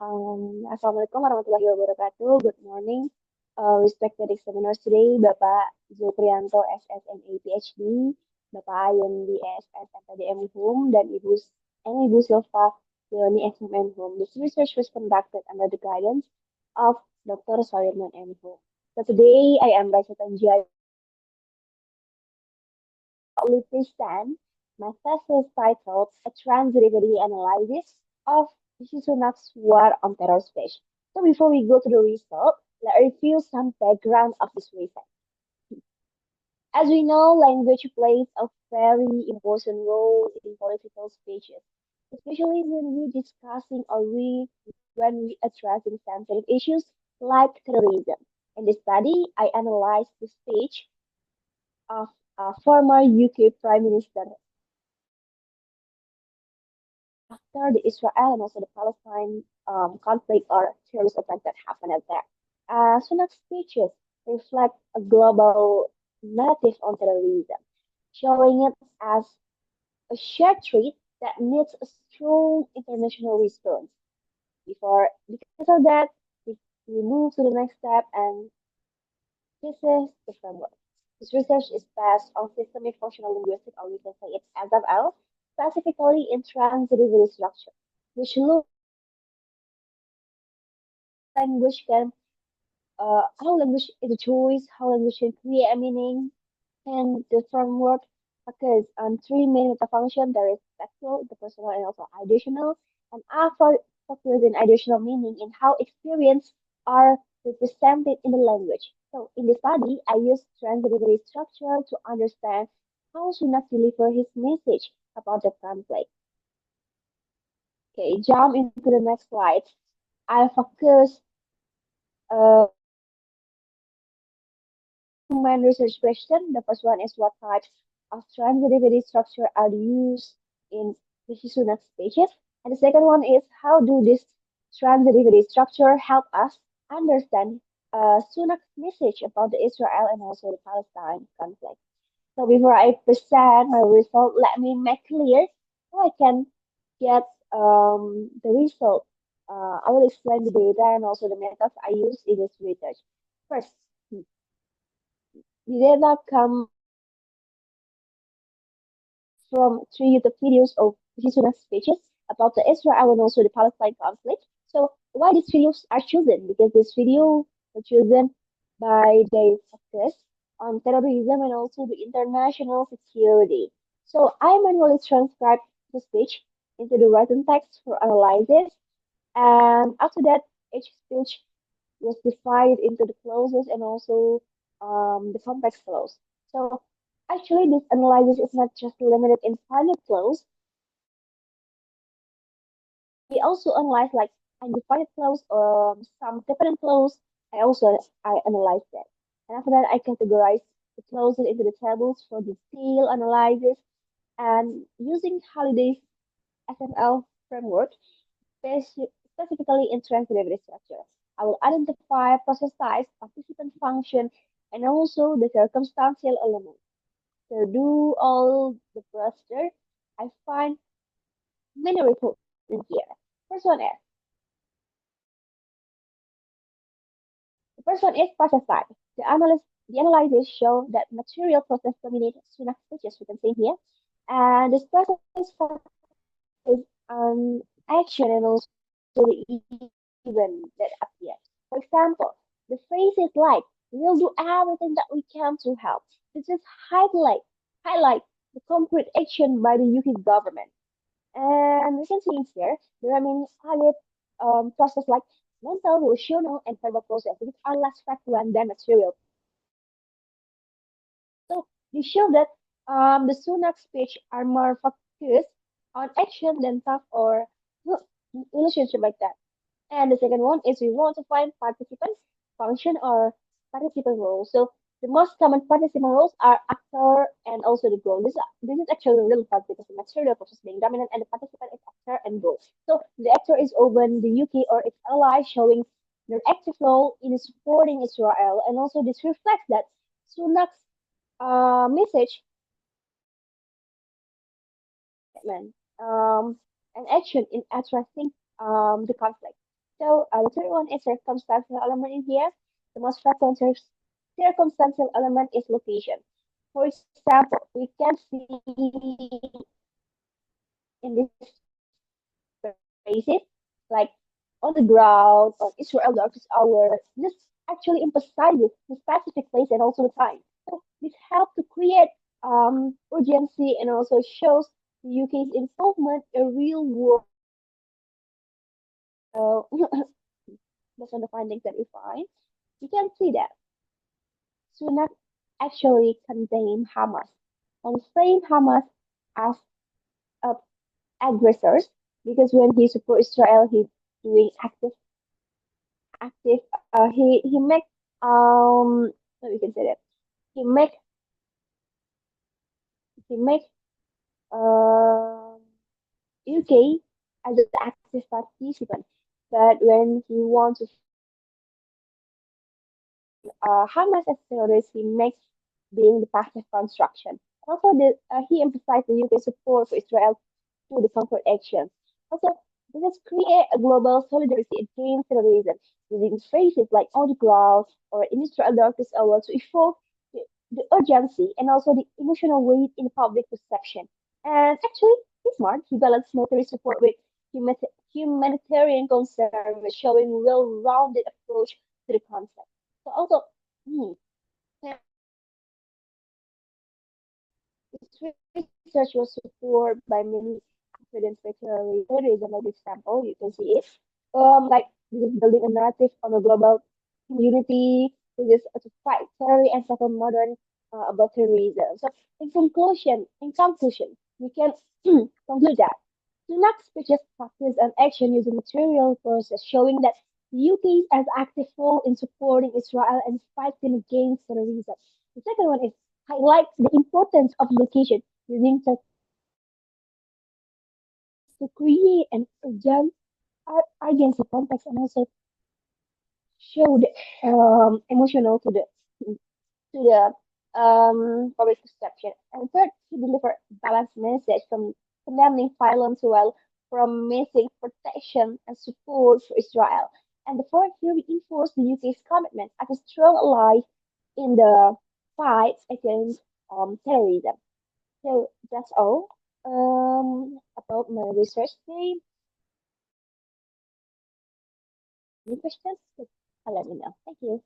Assalamualaikum warahmatullahi wabarakatuh. Good morning, respected examiners today, Bapak Zulprianto SSMA PhD, Bapak Ayendi SS MPDM Hum, dan Ibu Silva Leoni SMN Hum. This research was conducted under the guidance of Dr. Soyerman M. Hum. So today, I am Raisa Tanjia proudly present my thesis titled A Transderivative Analysis of Sunak's War on Terror Speech. So before we go to the result, let's review some background of this research. As we know, language plays a very important role in political speeches, especially when we're discussing or when we addressing sensitive issues like terrorism. In this study, I analyzed the speech of former UK Prime Minister after the Israel and also the Palestine conflict or terrorist attack that happened at there. Sunak's speeches reflect a global narrative on terrorism, showing it as a shared threat that needs a strong international response. Because of that, we move to the next step, and this is the framework. This research is based on systemic functional linguistics, or we can say it's SFL, specifically in transitive structure, which looks language can how language is a choice, how language can create a meaning, and the framework occurs on three main meta functions. There is textual, the personal, and also ideational. And alpha focus in ideational meaning in how experience are represented in the language. So in the study, I used translative structure to understand how Sunak deliver his message about the conflict. Okay, jump into the next slide. I focus uh, main research question. The first one is what types of transitive structure are used in Rishi Sunak's speeches? And the second one is how do this transitive structure help us understand Sunak's message about the Israel and also the Palestine conflict? So before I present my result, let me make clear how I can get the result. I will explain the data and also the methods I use in this research. First, the data come from three YouTube videos of Hisuna's speeches about the Israel and also the Palestine conflict. So why these videos are chosen? Because this video were chosen by their focus on terrorism and also the international security. So I manually transcribed the speech into the written text for analysis, and after that, each speech was divided into the clauses and also the complex clause. So actually, this analysis is not just limited in final clause. We also analyze like undefined clause or some dependent clause. I analyze that, and after that, I categorize the clauses into the tables for detailed analysis. And using Holiday's SML framework, specifically in transitive structure. I will identify process types, participant function, and also the circumstantial element. To do all the procedure, I find many reports in here. First one is the first one is process type. The analysis show that material process dominates Sunak speeches, we can see here, and this process is an action and also the event that appears. For example, the phrase is like, we'll do everything that we can to help. This is highlight the concrete action by the UK government. And we can see in here, there are many other processes like mental, relational, and verbal process, which are less frequent than material. So they show that the Sunak speech are more focused on action than thought or relationship like that. And the second one is we want to find participant function or participant role. So the most common participant roles are actor and also the goal. This is actually really fun because the material process being dominant and the participant is actor and goal. So the actor is often the UK or its ally showing their active role in supporting Israel, and also this reflects that Sunak's message statement and action in addressing the conflict. So the third one is circumstantial element in here. The most frequent circumstantial element is location. For example, we can see in these phrases like on the ground, on Israel darkest hour. This actually emphasizes the specific place and also the time. So this helps to create urgency and also shows the UK's involvement in real world based on the findings that we find. You can see that Sunak actually condemned Hamas and framed Hamas as uh, aggressors because when he support Israel, he doing active. He make what we can say that he make he make UK as an active participant, but when he wants to Hamas as terrorists, he makes being the passive construction. Also, he emphasized the UK support for Israel through the comfort actions. Also, this has create a global solidarity against terrorism, using phrases like on the ground or in Israel darkest hour to evoke the urgency and also the emotional weight in public perception. And actually, he's smart. He balanced military support with humanitarian concern, showing well-rounded approach to the concept. So also, hmm, this research was supported by many evidence for terrorism. Like example, you can see it. Like this is building a narrative on a global community. This is to fight terror and second modern about terrorism. So in conclusion, we can conclude that Sunak speeches practice and action using material process, showing that the UK is as active role in supporting Israel and fighting against terrorism. The second one is highlights the importance of location using to create an urgency context and also show the emotional to the public perception. And third, to deliver balanced message from condemning violence while promising protection and support for Israel. And the fourth, he reinforced the UK's commitment as a strong ally in the fight against terrorism. So that's all about my research today. Any questions? Let me know. Thank you.